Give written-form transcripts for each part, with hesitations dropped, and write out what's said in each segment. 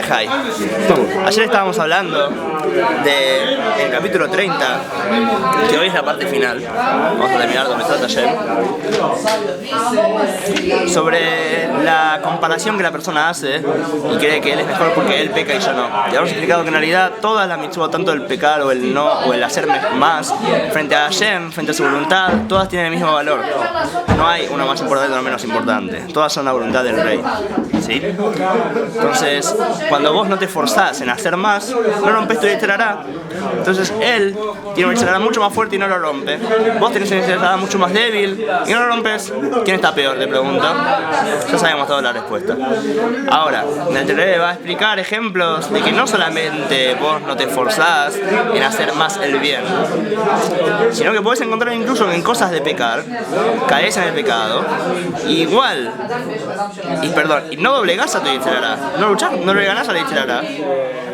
Jai. Ayer estábamos hablando del capítulo 30, que hoy es la parte final. Vamos a terminar donde está ayer. Sobre la comparación que la persona hace y cree que él es mejor porque él peca y yo no. Ya hemos explicado que en realidad todas las mitzvot, tanto el pecar o el no o el hacer más, frente a Hashem, frente a su voluntad, todas tienen el mismo valor. No hay una más importante o una menos importante. Todas son la voluntad del rey. ¿Sí? Entonces, cuando vos no te esforzás en hacer más, no rompes tu yetzer hará. Entonces él tiene un yetzer hará mucho más fuerte y no lo rompe. Vos tenés un yetzer hará mucho más débil y no lo rompes. ¿Quién está peor? Te pregunto. Ya sabemos toda la respuesta. Ahora, el Rebbe va a explicar ejemplos de que no solamente vos no te esforzás en hacer más el bien, sino que podés encontrar incluso en cosas de pecar, caes en el pecado, y no doblegás a tu yetzer hará, no luchás, no le ganás a la yetzer hará,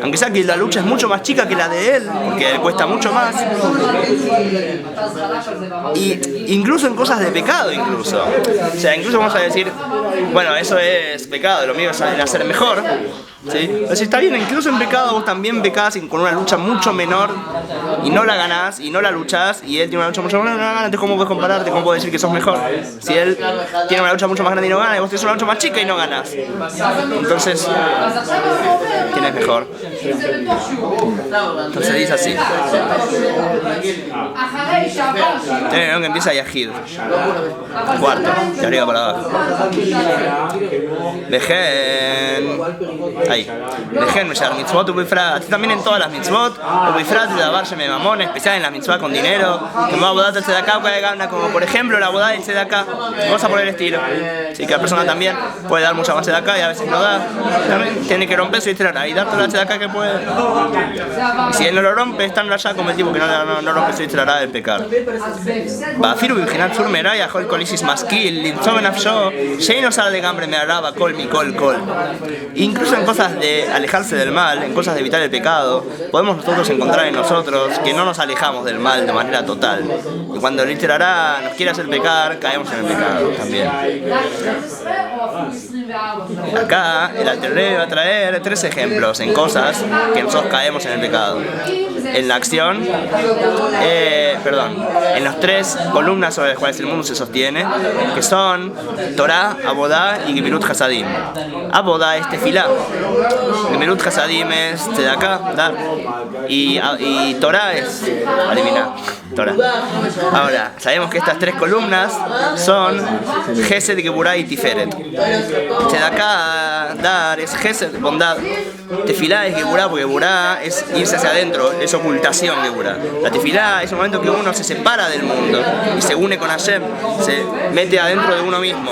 aunque sea que la lucha es mucho más chica que la de él, porque le cuesta mucho más, y incluso en cosas de pecado, incluso vamos a decir, bueno, eso es pecado, lo mío es hacer mejor, ¿sí? Pero si está bien, incluso en pecado vos también pecás con una lucha mucho menor y no la ganás y no la luchás, y él tiene una lucha mucho menor y no la gana. Entonces, ¿cómo puedes compararte? ¿Cómo puedes decir que sos mejor? Si él tiene una lucha mucho más grande y no gana, y vos tenés una lucha más chica y no ganás. Entonces, ¿quién es mejor? Entonces dice así. Que empieza Yahid. Cuarto, de arriba para abajo. Dejen. Ahí. Dejen Meshar mitzvot ubifrat. Así también en todas las mitzvot. Ubifrat de davar sheme mamón, especial en las mitzvot con dinero. Como abodat el tzedakah o gana, como por ejemplo la boda del tzedakah. Vamos a poner el estilo. Así que la persona también puede dar mucha más tzedakah y a veces no da. También tiene que romper su yetzer hará y dar toda la tzedakah que puede. Y si él no lo rompe, es tan rayado como el tipo que no rompe su yetzer hará del pecar. Bafiru virginat sur meraya hol colisis maskil lintzom nafsho sheino sal de gambre me araba kol mi kol. Incluso en cosas de alejarse del mal, en cosas de evitar el pecado, podemos nosotros encontrar en nosotros que no nos alejamos del mal de manera total. Y cuando el yetzer hará nos quiere hacer pecar, caemos en el pecado también. Acá el Alter Rebbe va a traer 3 ejemplos en cosas que nosotros caemos en el pecado. En la acción, en las 3 columnas sobre las cuales el mundo se sostiene, que son Torah, Abodá y Gemilut Hasadim. Abodá es tefilá, Gemilut Hasadim es tzedakah, dar, y Torah es eliminar. Torah. Ahora, sabemos que estas 3 columnas son Gesed, Geburá y Tiferet. Tzedakah, dar, es Gesed, bondad. Tefilá es Geburá, porque Geburá es irse hacia adentro, es ocultación Geburá. La tefilá es un momento que uno se separa del mundo y se une con Hashem, se mete adentro de uno mismo.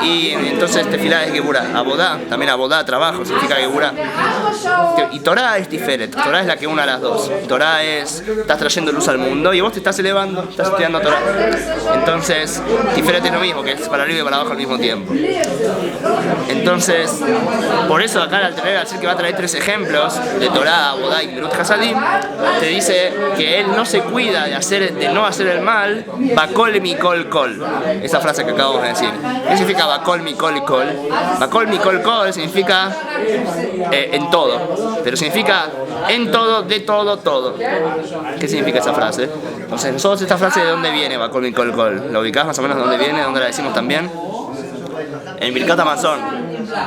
Y entonces tefilá es Geburá. Abodá, también Abodá, trabajo, significa Geburá. Y Torah es Tiferet. Torah es la que une a las dos. Torah es, estás trayendo luz al mundo y vos te estás elevando, estás estudiando Torah. Entonces, Tiferet es lo mismo, que es para arriba y para abajo al mismo tiempo. Entonces, por eso acá el Alter Rebbe, al decir que va a traer 3 ejemplos de Torah, Abodá y Gemilut Hasadim, te dice que él no se cuida de no hacer el mal, Bakol mi kol kol. Esa frase que acabamos de decir. ¿Qué significa Bakol mi kol kol? Bakol mi kol kol significa en todo, pero significa en todo, de todo, todo. ¿Qué significa esa frase? Entonces, nosotros esta frase, ¿de dónde viene Bakol mi kol kol? ¿La ubicás más o menos de dónde viene? ¿Dónde la decimos también? En Birkat Hamazon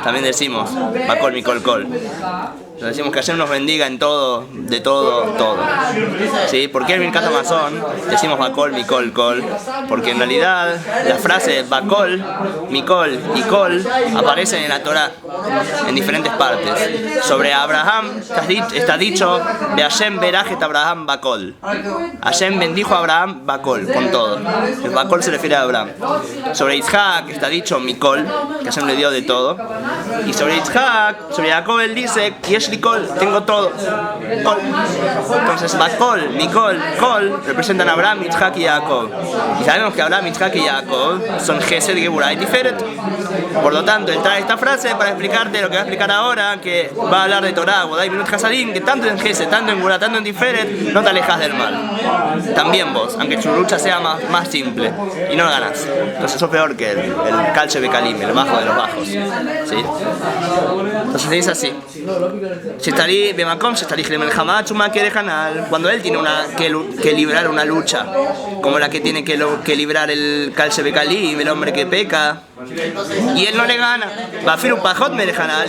también decimos Bakol mi kol kol. Nos decimos que Hashem nos bendiga en todo, de todo, todo. ¿Sí? ¿Por qué en Birkat Hamazon decimos Bakol, Mikol, Kol? Porque en realidad la frase Bakol, Mikol y Kol aparecen en la Torah en diferentes partes. Sobre Abraham está dicho de Hashem Berajet Abraham Bakol. Hashem bendijo a Abraham Bakol, con todo. El Bakol se refiere a Abraham. Sobre Yitzhak está dicho Mikol, que Hashem le dio de todo. Y sobre Yitzhak, sobre Jacob él dice Kol, tengo todo. Kol. Entonces, Bakol, Mikol, Kol representan a Abraham, Yitzhak y Jacob. Y sabemos que Abraham, Yitzhak y Jacob son Gesed, Geburá y Tiferet. Por lo tanto, él trae esta frase para explicarte lo que va a explicar ahora, que va a hablar de Torah, Abodá y Gemilut Hasadim, que tanto en Gesed, tanto en Geburá, tanto en Tiferet, no te alejas del mal. También vos, aunque tu lucha sea más simple y no ganas. Entonces sos peor que el Calche Bekalim, el bajo de los bajos. ¿Sí? Entonces se dice así. Cuando él tiene que librar una lucha, como la que tiene que librar el Kalse Bekalim, el hombre que peca, y él no le gana,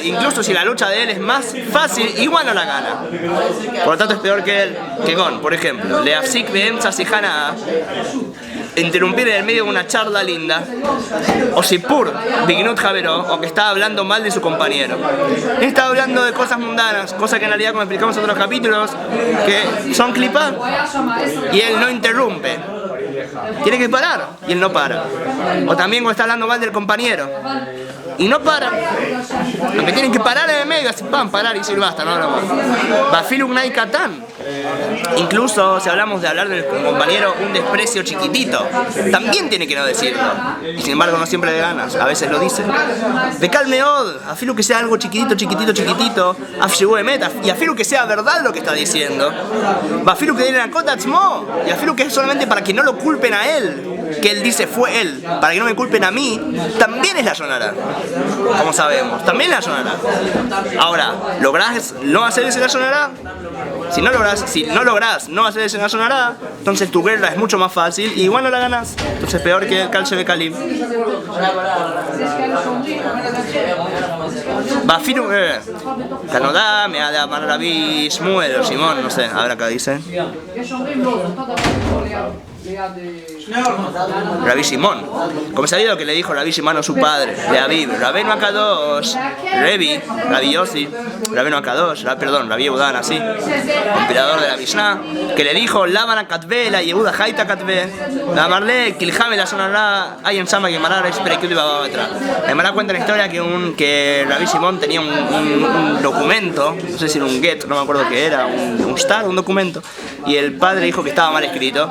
incluso si la lucha de él es más fácil, igual no la gana. Por lo tanto es peor que él. Por ejemplo, Leafsik Beemsa Sijana, interrumpir en el medio de una charla linda, o Sipur Bignut Javero, o que está hablando mal de su compañero. Él está hablando de cosas mundanas, cosas que en realidad, como explicamos en otros capítulos, que son clipá, y él no interrumpe. Tiene que parar, y él no para. O también cuando está hablando mal del compañero, y no para. Aunque tienen que parar en el medio, así parar y decir basta, no hablo más. Bafiluk Nai Katan. Incluso si hablamos de hablar del compañero un desprecio chiquitito, también tiene que no decirlo. Y sin embargo no siempre le ganas, a veces lo dice. De calmeod, afilu que sea algo chiquitito, y afilu que sea verdad lo que está diciendo. Afilu que den a kotatzmo, y afilu que es solamente para que no lo culpen a él, que él dice fue él, para que no me culpen a mí, también es la sonará. Como sabemos, también la sonará. Ahora, ¿lográs no hacer ese la sonará? Si no lográs no hacer ese la sonará, entonces tu guerra es mucho más fácil y igual no la ganas. Entonces peor que el Kalse Bekalim. Bafiru Canodá, me ha de amar Rabbi Shmuel o Simón, no sé, a ver acá dice. Rabbi Simón, como sabido que le dijo Rabbi Simón a su padre, de Aviv, Rabbeinu Akadosh, Revi, Rabbi Yossi, Rabbeinu Akadosh, Rabbi Yehudan, así, compilador de la Mishnah, que le dijo, Lavan Katve, la Yehuda Haita Katve, la Marle, Kilhame la Sonará, hay en Sama que Marar es Perekut y Babatra. Además cuenta la historia que Rabbi Simón tenía un documento, no sé si era un get, no me acuerdo qué era, un star, un documento, y el padre dijo que estaba mal escrito.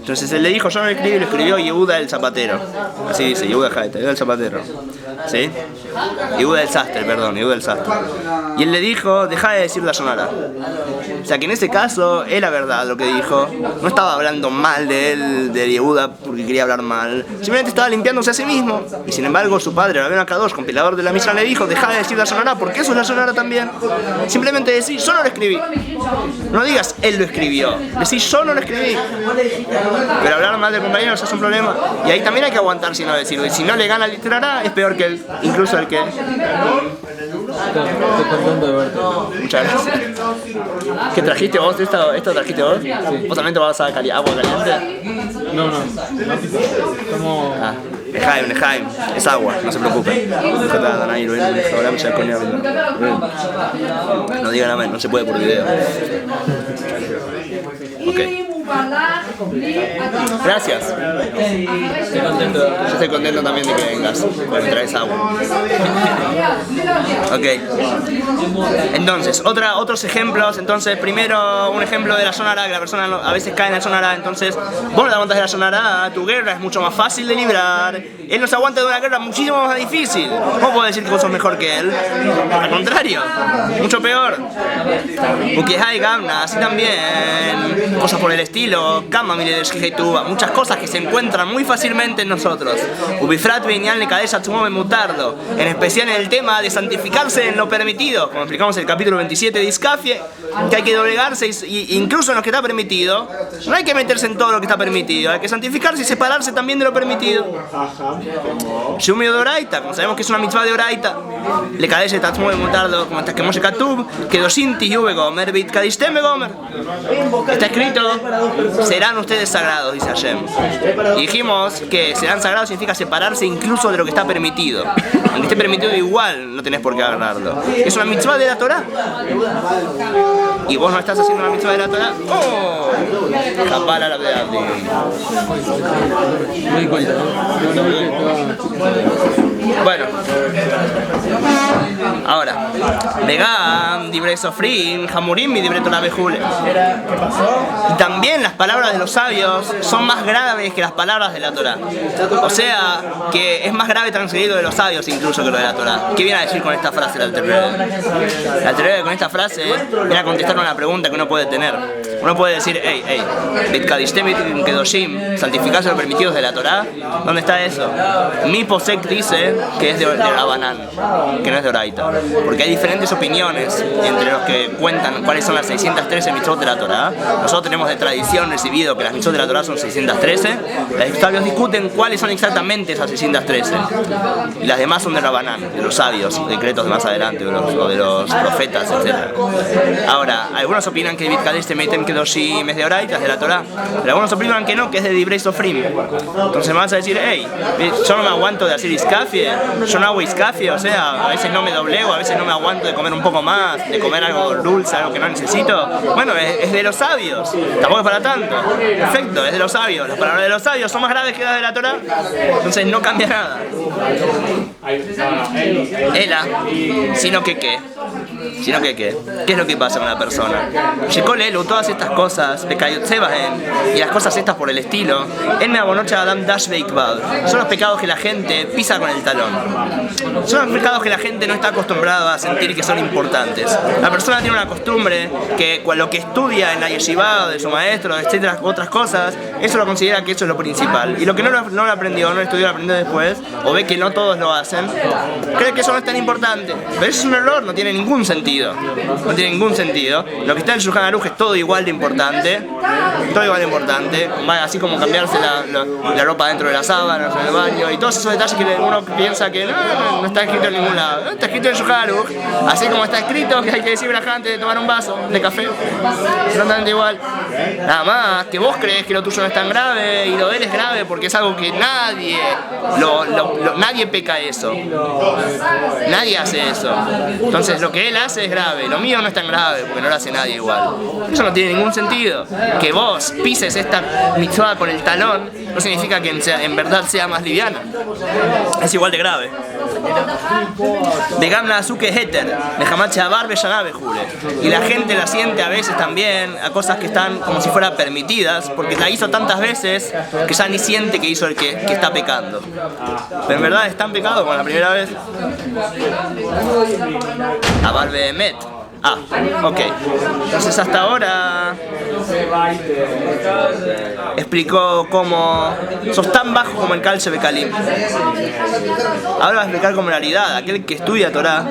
Entonces él le dijo, yo no lo escribí, lo escribió Yehuda el zapatero. Así dice, Yehuda Haita, Yehuda el zapatero. ¿Sí? Yehuda el sastre, perdón, Yehuda el sastre. Y él le dijo, deja de decir la sonara. O sea que en ese caso, era verdad lo que dijo. No estaba hablando mal de él, de Yehuda, porque quería hablar mal. Simplemente estaba limpiándose a sí mismo. Y sin embargo, su padre, Rabbeinu Akadosh, compilador de la Mishnah, le dijo, deja de decir la sonara, porque eso es la sonara también. Simplemente decir, yo no lo escribí. No digas, él lo escribió. Decís, yo no lo escribí. Pero hablar mal del compañero eso es un problema. Y ahí también hay que aguantar si no decirlo. Y si no le gana el literará, es peor que él, incluso el que. Muchas gracias. ¿Qué trajiste vos? ¿Esto trajiste vos? Sí. ¿Vos también te vas a dar agua caliente? No. Como... Lejaim, es agua, no se preocupe. No digan nada, no se puede por video. Ok. Gracias. Yo estoy contento también de que vengas, porque me traes agua. Ok. Entonces, otros ejemplos. Entonces, primero un ejemplo de la sonara, que la persona a veces cae en la sonara. Entonces, vos no te aguantas de la sonara, tu guerra es mucho más fácil de librar. Él no se aguanta de una guerra muchísimo más difícil. ¿Cómo puedo decir que vos sos mejor que él? Al contrario, mucho peor. Porque hay gamna, así también, cosas por el estilo. Muchas cosas que se encuentran muy fácilmente en nosotros. En especial en el tema de santificarse en lo permitido, como explicamos en el capítulo 27 de Iskafie, que hay que doblegarse incluso en lo que está permitido. No hay que meterse en todo lo que está permitido, hay que santificarse y separarse también de lo permitido. Shumi de Oraita, como sabemos que es una mitzvah de Oraita, le cadece tatzmo de mutardo, como está que Moshe Katub, que dosinti yuve gomer, bit kadishtem gomer. Está escrito, serán ustedes sagrados, dice Hashem. Y dijimos que serán sagrados significa separarse incluso de lo que está permitido. Aunque esté permitido igual, no tenés por qué agarrarlo. Es una mitzvah de la Torah. Y vos no estás haciendo una mitzvah de la Torah. ¡Oh! Capar a la verdad. Bueno, ahora, Vegam, Dibre Sofrim, Hamurim y Dibre Torah Bejule. Y también también las palabras de los sabios son más graves que las palabras de la Torá. O sea, que es más grave transgredir lo de los sabios incluso que lo de la Torá. ¿Qué viene a decir con esta frase el Alter Rebbe? El Alter Rebbe con esta frase viene a contestar una pregunta que uno puede tener. Uno puede decir, hey, Bitkadishtem Kedoshim, santificarse los permitidos de la Torá. ¿Dónde está eso? Mi Posek dice que es de Rabanán, que no es de Oraita. Porque hay diferentes opiniones entre los que cuentan cuáles son las 613 mitzvot de la Torá. Nosotros tenemos de tradición recibido que las mitzvot de la Torá son 613. Los sabios discuten cuáles son exactamente esas 613. Y las demás son de Rabanán, de los sabios, decretos de más adelante, o de los profetas, etc. Ahora, algunos opinan que Bitkadishtem Kedoshim es de Oraita, es de la Torá. Pero algunos opinan que no, que es de Divrei Sofrim. Entonces me vas a decir, hey, yo no me aguanto de hacer iskafie, yo no hago iskafie, o sea, a veces no me doblego, a veces no me aguanto de comer un poco más, de comer algo dulce, algo que no necesito. Bueno, es de los sabios, tampoco es para tanto. Perfecto, es de los sabios. Las palabras de los sabios son más graves que las de la Torá, entonces no cambia nada. Ela, sino que qué. Sino que ¿qué es lo que pasa con la persona? Shekolelu, todas estas cosas, y las cosas estas por el estilo, son los pecados que la gente pisa con el talón. Son los pecados que la gente no está acostumbrada a sentir que son importantes. La persona tiene una costumbre que lo que estudia en la yeshiva de su maestro, etcétera, otras cosas, eso lo considera que eso es lo principal. Y lo que no lo aprendió, no lo estudió, lo aprendió después, o ve que no todos lo hacen, cree que eso no es tan importante. Pero eso es un error, no tiene ningún sentido. No tiene ningún sentido. Lo que está en el Shulchan Aruch es todo igual de importante. Todo igual de importante. Así como cambiarse la ropa dentro de las sábanas, en el baño, y todos esos detalles que uno piensa que no está escrito en ningún lado. No está escrito en el Shulchan Aruch. Así como está escrito que hay que decir brajá antes de tomar un vaso de café. Es totalmente igual. Nada más que vos crees que lo tuyo no es tan grave y lo de él es grave porque es algo que nadie peca eso. Nadie hace eso. Entonces lo que él hace es grave, lo mío no es tan grave porque no lo hace nadie igual. Eso no tiene ningún sentido. Que vos pises esta mitzvah con el talón no significa que en verdad sea más liviana. Es igual de grave. Y la gente la siente a veces también a cosas que están como si fueran permitidas porque la hizo tantas veces que ya ni siente que hizo el que está pecando. Pero en verdad es tan pecado como la primera vez. Aval Behemet. Ok. Entonces hasta ahora explicó cómo sos tan bajo como el Kalche Bekalim. Ahora va a explicar con realidad aquel que estudia Torah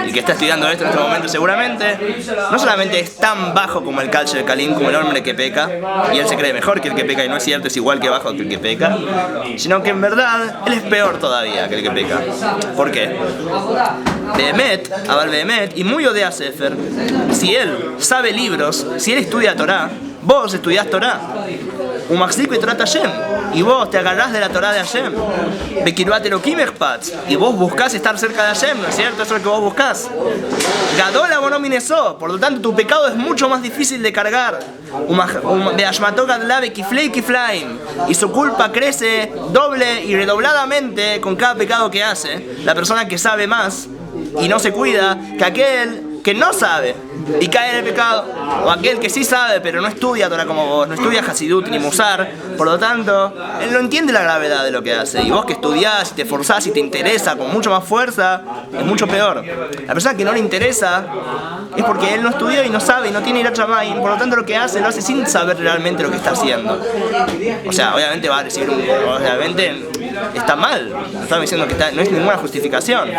y que está estudiando esto en este momento seguramente, no solamente es tan bajo como el Kalche Bekalim, como el hombre que peca, y él se cree mejor que el que peca y no es cierto, es igual que bajo que el que peca, sino que en verdad él es peor todavía que el que peca. ¿Por qué? Behemet, Aval Behemet, y muy odea Sefer. Si él sabe libros, si él estudia Torah, vos estudiás Torah. Umaxiko y trata Hashem. Y vos te agarrás de la Torah de Hashem. Bekiruat Elokim Echpatz. Y vos buscás estar cerca de Hashem, ¿no es cierto? Eso es lo que vos buscás. Gadola Bonomineso. Por lo tanto, tu pecado es mucho más difícil de cargar. De Ashmato Gadla Bekiflei Kiflaim. Y su culpa crece doble y redobladamente con cada pecado que hace. La persona que sabe más y no se cuida que aquel que no sabe y cae en el pecado, o aquel que sí sabe pero no estudia Torah como vos, no estudia Hasidut ni Musar, por lo tanto él no entiende la gravedad de lo que hace, y vos que estudiás y te esforzás y te interesa con mucho más fuerza, es mucho peor. La persona que no le interesa es porque él no estudió y no sabe y no tiene Hirat Shamayim, por lo tanto lo que hace lo hace sin saber realmente lo que está haciendo. O sea, obviamente va a recibir obviamente está mal, no estamos diciendo que no es ninguna justificación,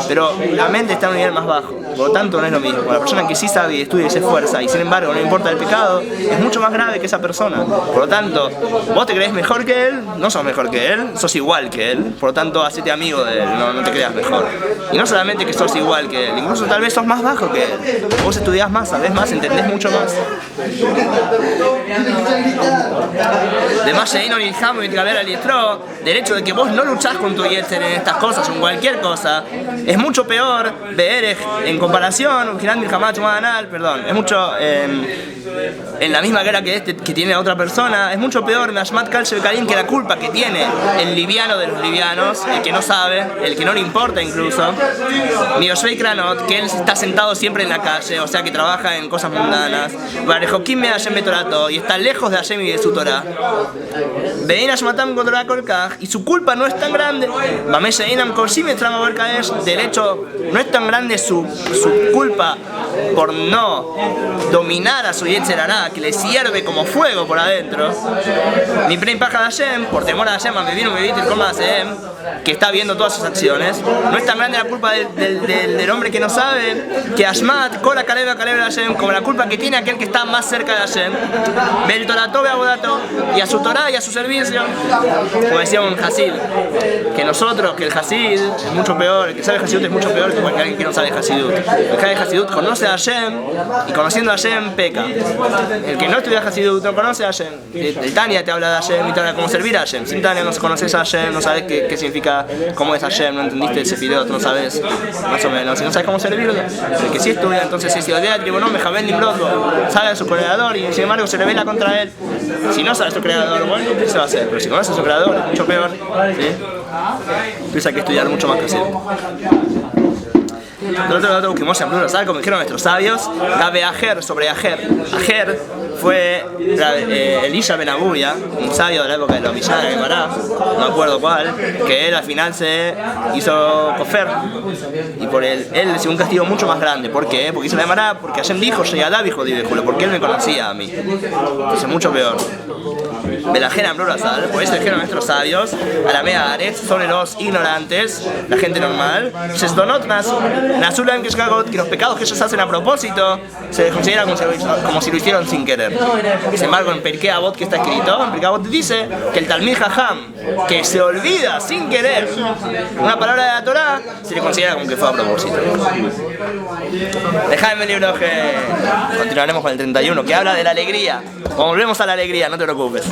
pero la mente está a un nivel más bajo, por lo tanto no es lo mismo. La persona que sí sabe y estudia y se esfuerza y sin embargo no le importa el pecado es mucho más grave que esa persona. Por lo tanto, vos te crees mejor que él, no sos mejor que él, sos igual que él, por lo tanto hacete amigo de él, no te creas mejor. Y no solamente que sos igual que él, incluso tal vez sos más bajo que él. Vos estudiás más, sabés más, entendés mucho más. De más del hecho de que vos no luchás con tu yetzer en estas cosas o en cualquier cosa, es mucho peor ver en comparación perdón, perdón, es mucho en la misma guerra que tiene otra persona, es mucho peor Mashmat Kal Shebekarim, que la culpa que tiene el liviano de los livianos, el que no sabe, el que no le importa incluso, mi Yoshvei Kranot, que él está sentado siempre en la calle, o sea que trabaja en cosas mundanas, Barejokim me Hashem Betorato, y está lejos de Hashem y de su Torah. Vein Hashmatam Godorah Kolkach, y su culpa no es tan grande. Bamesheinam Korshim Etrama Berkaesh, del hecho, no es tan grande su culpa por no dominar a su Yetzer Hará, que le hierve como fuego por adentro. Mi Prein Paja de Hashem, por temor a Hashem, me vino el coma Hashem, que está viendo todas sus acciones. No es tan grande la culpa del hombre que no sabe, que Ashmat, Kola Kaleva Kaleva Hashem, como la culpa que tiene aquel que está más cerca de Hashem. Bel Torato Beabodato, y a su Torah y a su servicio. Como decía un Hasid, que nosotros, que el Hasid es mucho peor, el que sabe Hasidut es mucho peor que alguien que no sabe Hasidut. El que sabe Hasidut conoce a Hashem, y conociendo a Hashem peca. El que no estudia Hasidut no conoce a Hashem. El Tania te habla de Hashem y te habla de cómo servir a Hashem. Sin Tania no conoces a Hashem, no sabes qué significa, cómo es Hashem, no entendiste ese Sefirot, no sabes más o menos. Si no sabes cómo servirlo, el que sí estudia, entonces es idea, digo, no, me Javel ni Brodo, sabe a su creador y sin embargo se revela contra él. Si no sabe a su creador, bueno, ¿qué se va a hacer? Pero si conoce a su creador, es mucho peor. ¿Sí? Entonces hay que estudiar mucho más que hacer. Del otro lado busquemos en Blue Rosal, como dijeron nuestros sabios, Gabe Ajer sobre Ajer. Ajer fue Elisha Ben Abuya, un sabio de la época de los Mishnah de Gemara, no me acuerdo cuál, que él al final se hizo kofer y por él recibió un castigo mucho más grande. ¿Por qué? Porque hizo la Gemara, porque Hashem dijo, Sheyadav hijo de Julo, porque él me conocía a mí. Entonces mucho peor. Belajena Blue Rosal, por eso dijeron nuestros sabios, Aramea Aretz, sobre los ignorantes, la gente normal, Shesdonot Nasulam Keshkagot, que los pecados que ellos hacen a propósito se les considera como si lo hicieron sin querer. Sin embargo, en Perkei Avot que está escrito, en Perkei Avot dice que el Talmid Jajam, que se olvida sin querer una palabra de la Torah, se le considera como que fue a propósito. Dejadme el libro que continuaremos con el 31, que habla de la alegría. Volvemos a la alegría, no te preocupes.